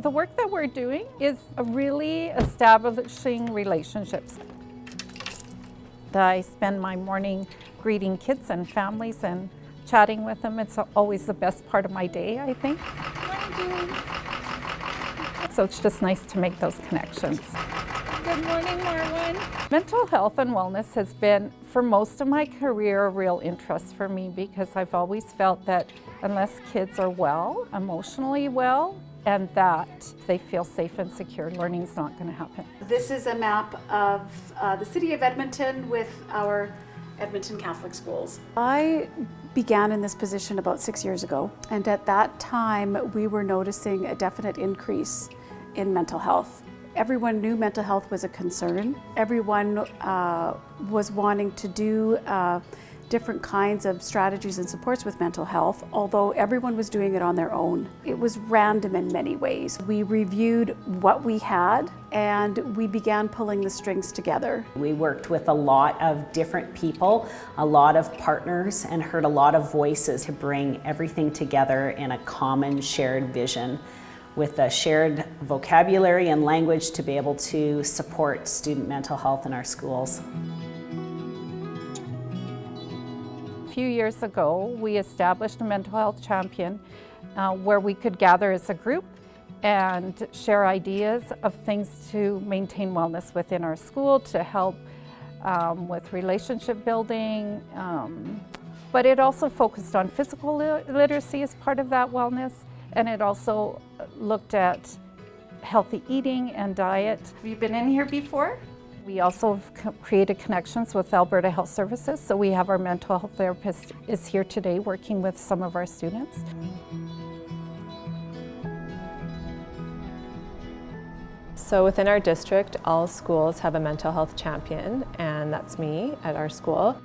The work that we're doing is really establishing relationships. I spend my morning greeting kids and families and chatting with them. It's always the best part of my day, I think. So it's just nice to make those connections. Good morning, Marlon. Mental health and wellness has been, for most of my career, a real interest for me because I've always felt that unless kids are well, emotionally well, and that they feel safe and secure, learning's not going to happen. This is a map of the city of Edmonton with our Edmonton Catholic schools. I began in this position about 6 years ago, and at that time we were noticing a definite increase in mental health. Everyone knew mental health was a concern. Everyone was wanting to do different kinds of strategies and supports with mental health, although everyone was doing it on their own. It was random in many ways. We reviewed what we had and we began pulling the strings together. We worked with a lot of different people, a lot of partners, and heard a lot of voices to bring everything together in a common shared vision with a shared vocabulary and language to be able to support student mental health in our schools. A few years ago, we established a mental health champion where we could gather as a group and share ideas of things to maintain wellness within our school, to help with relationship building, but it also focused on physical literacy as part of that wellness, and it also looked at healthy eating and diet. Have you been in here before? We also have created connections with Alberta Health Services, so we have our mental health therapist is here today working with some of our students. So within our district, all schools have a mental health champion, and that's me at our school.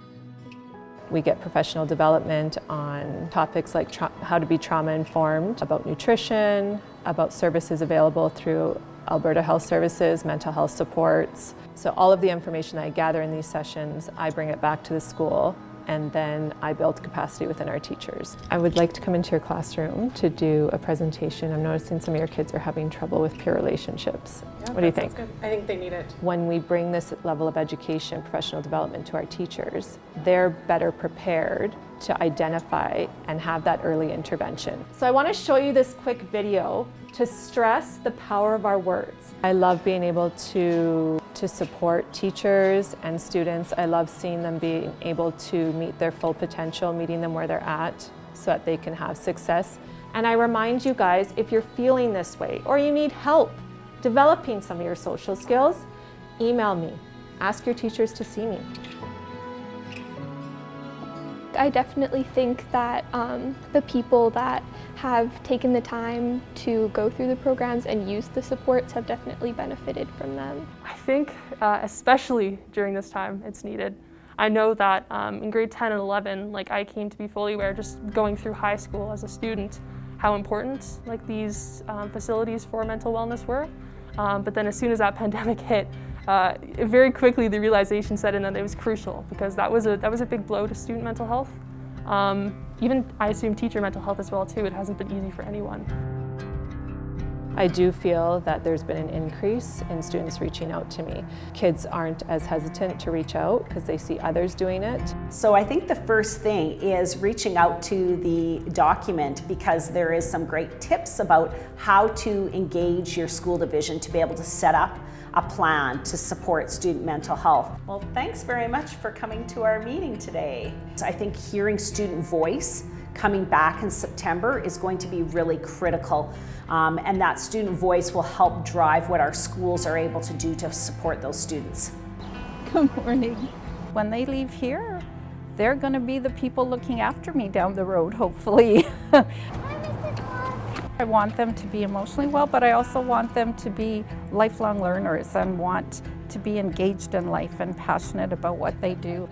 We get professional development on topics like how to be trauma-informed, about nutrition, about services available through Alberta Health Services, mental health supports. So all of the information I gather in these sessions, I bring it back to the school, and then I build capacity within our teachers. I would like to come into your classroom to do a presentation. I'm noticing some of your kids are having trouble with peer relationships. Yeah, what do you think? Good. I think they need it. When we bring this level of education, professional development to our teachers, they're better prepared to identify and have that early intervention. So I want to show you this quick video to stress the power of our words. I love being able to support teachers and students. I love seeing them being able to meet their full potential, meeting them where they're at so that they can have success. And I remind you guys, if you're feeling this way or you need help developing some of your social skills, email me. Ask your teachers to see me. I definitely think that the people that have taken the time to go through the programs and use the supports have definitely benefited from them. I think especially during this time it's needed. I know that in grade 10 and 11, like I came to be fully aware just going through high school as a student how important like these facilities for mental wellness were. But then as soon as that pandemic hit, very quickly the realization set in that it was crucial because that was a big blow to student mental health. Even I assume teacher mental health as well too. It hasn't been easy for anyone. I do feel that there's been an increase in students reaching out to me. Kids aren't as hesitant to reach out because they see others doing it. So I think the first thing is reaching out to the document because there is some great tips about how to engage your school division to be able to set up a plan to support student mental health. Well, thanks very much for coming to our meeting today. I think hearing student voice coming back in September is going to be really critical. And that student voice will help drive what our schools are able to do to support those students. Good morning. When they leave here, they're going to be the people looking after me down the road, hopefully. I want them to be emotionally well, but I also want them to be lifelong learners and want to be engaged in life and passionate about what they do.